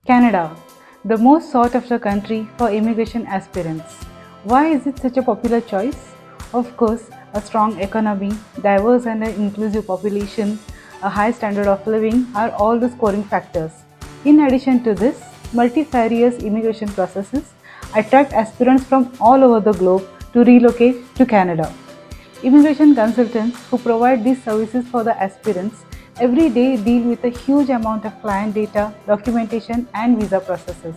Canada, the most sought after country for immigration aspirants. Why is it such a popular choice? Of course, a strong economy, diverse and inclusive population, a high standard of living are all the scoring factors. In addition to this, multifarious immigration processes attract aspirants from all over the globe to relocate to Canada. Immigration consultants who provide these services for the aspirants every day deal with a huge amount of client data, documentation, and visa processes.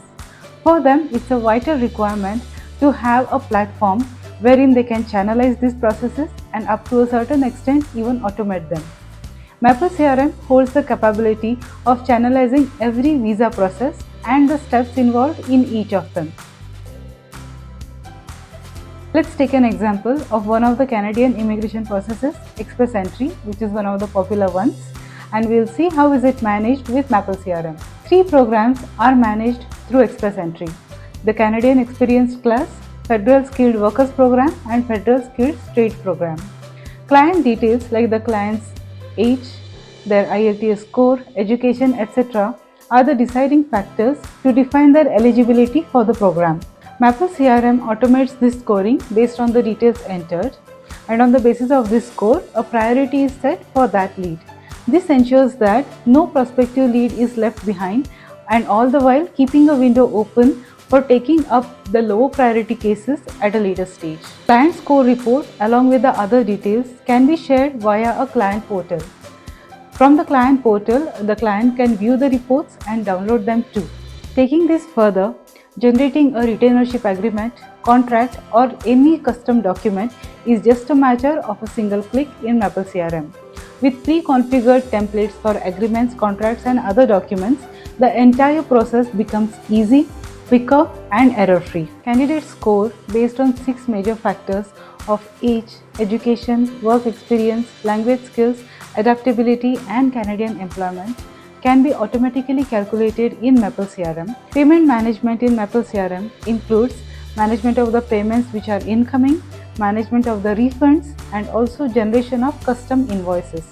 For them, it's a vital requirement to have a platform wherein they can channelize these processes and up to a certain extent even automate them. Maple CRM holds the capability of channelizing every visa process and the steps involved in each of them. Let's take an example of one of the Canadian immigration processes, Express Entry, which is one of the popular ones, and we'll see how is it managed with Maple CRM. Three programs are managed through Express Entry: the Canadian Experienced Class, Federal Skilled Workers Program, and Federal Skilled Trades Program. Client details like the client's age, their IELTS score, education, etc. are the deciding factors to define their eligibility for the program. Maple CRM automates this scoring based on the details entered, and on the basis of this score, a priority is set for that lead. This ensures that no prospective lead is left behind, and all the while keeping a window open for taking up the low priority cases at a later stage. Client score report along with the other details can be shared via a client portal. From the client portal, the client can view the reports and download them too. Taking this further, generating a retainership agreement, contract, or any custom document is just a matter of a single click in Maple CRM. With pre-configured templates for agreements, contracts, and other documents, the entire process becomes easy, quicker, and error-free. Candidates score based on 6 major factors of age, education, work experience, language skills, adaptability, and Canadian employment can be automatically calculated in Maple CRM. Payment management in Maple CRM includes management of the payments which are incoming, management of the refunds, and also generation of custom invoices.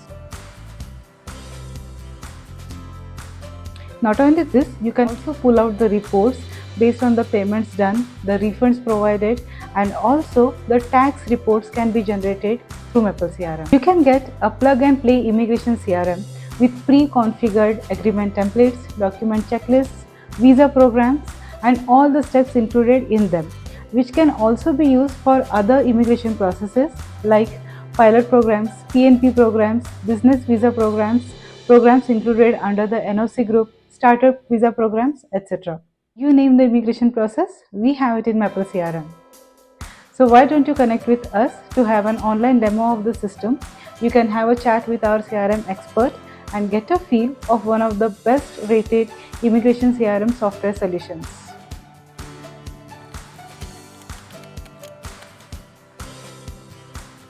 Not only this, you can also pull out the reports based on the payments done, the refunds provided, and also the tax reports can be generated through Maple CRM. You can get a plug and play immigration CRM with pre-configured agreement templates, document checklists, visa programs, and all the steps included in them, which can also be used for other immigration processes like pilot programs, PNP programs, business visa programs, programs included under the NOC group, startup visa programs, etc. You name the immigration process, we have it in Maple CRM. So why don't you connect with us to have an online demo of the system? You can have a chat with our CRM expert and get a feel of one of the best rated immigration CRM software solutions.